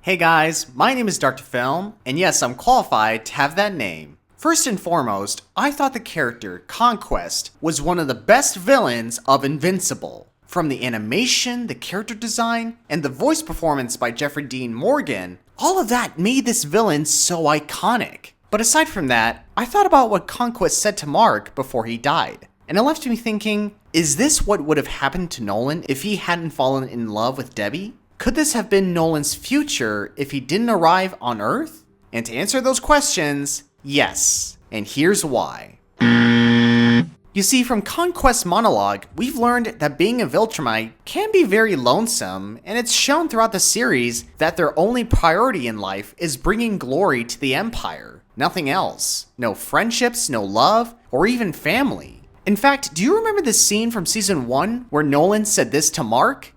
Hey guys, my name is Dr. Film, and yes, I'm qualified to have that name. First and foremost, I thought the character, Conquest, was one of the best villains of Invincible. From the animation, the character design, and the voice performance by Jeffrey Dean Morgan, all of that made this villain so iconic. But aside from that, I thought about what Conquest said to Mark before he died, and it left me thinking, is this what would have happened to Nolan if he hadn't fallen in love with Debbie? Could this have been Nolan's future if he didn't arrive on Earth? And to answer those questions, yes. And here's why. You see, from Conquest's monologue, we've learned that being a Viltrumite can be very lonesome, and it's shown throughout the series that their only priority in life is bringing glory to the Empire. Nothing else. No friendships, no love, or even family. In fact, do you remember the scene from Season 1 where Nolan said this to Mark?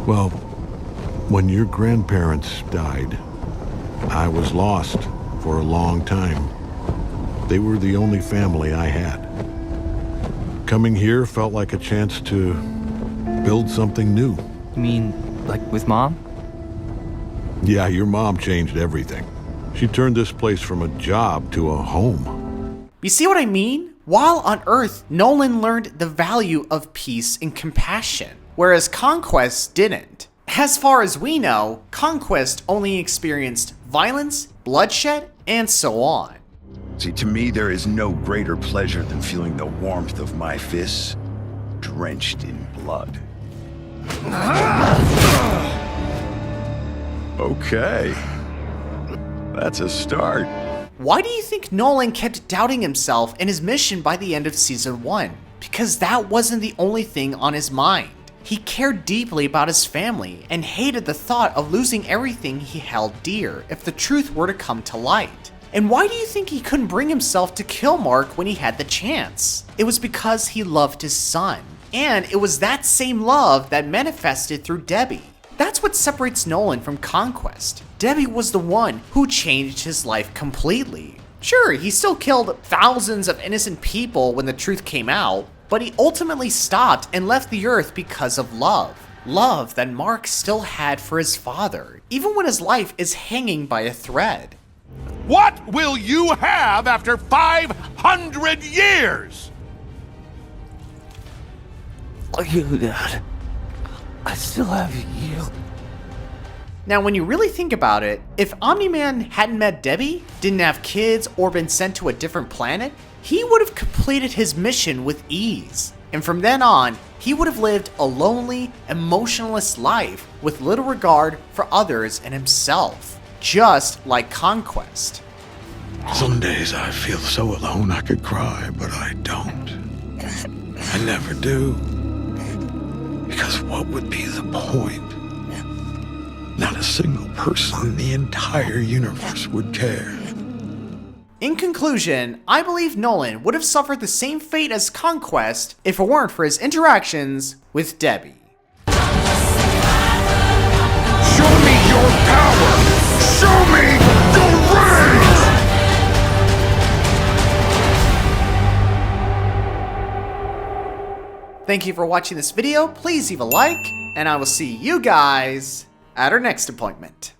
Well, when your grandparents died, I was lost for a long time. They were the only family I had. Coming here felt like a chance to build something new. You mean, like with Mom? Yeah, your mom changed everything. She turned this place from a job to a home. You see what I mean? While on Earth, Nolan learned the value of peace and compassion, whereas Conquest didn't. As far as we know, Conquest only experienced violence, bloodshed, and so on. See, to me, there is no greater pleasure than feeling the warmth of my fists drenched in blood. Okay. That's a start. Why do you think Nolan kept doubting himself and his mission by the end of Season 1? Because that wasn't the only thing on his mind. He cared deeply about his family and hated the thought of losing everything he held dear if the truth were to come to light. And why do you think he couldn't bring himself to kill Mark when he had the chance? It was because he loved his son. And it was that same love that manifested through Debbie. That's what separates Nolan from Conquest. Debbie was the one who changed his life completely. Sure, he still killed thousands of innocent people when the truth came out, but he ultimately stopped and left the Earth because of love. Love that Mark still had for his father, even when his life is hanging by a thread. What will you have after 500 years? You, Dad. I still have you. Now, when you really think about it, if Omni-Man hadn't met Debbie, didn't have kids, or been sent to a different planet, he would have completed his mission with ease. And from then on, he would have lived a lonely, emotionless life with little regard for others and himself, just like Conquest. Some days I feel so alone I could cry, but I don't. I never do. Because what would be the point? Not a single person in the entire universe would care. In conclusion, I believe Nolan would have suffered the same fate as Conquest if it weren't for his interactions with Debbie. Show me your power! Show me your rage! Thank you for watching this video. Please leave a like, and I will see you guys at our next appointment.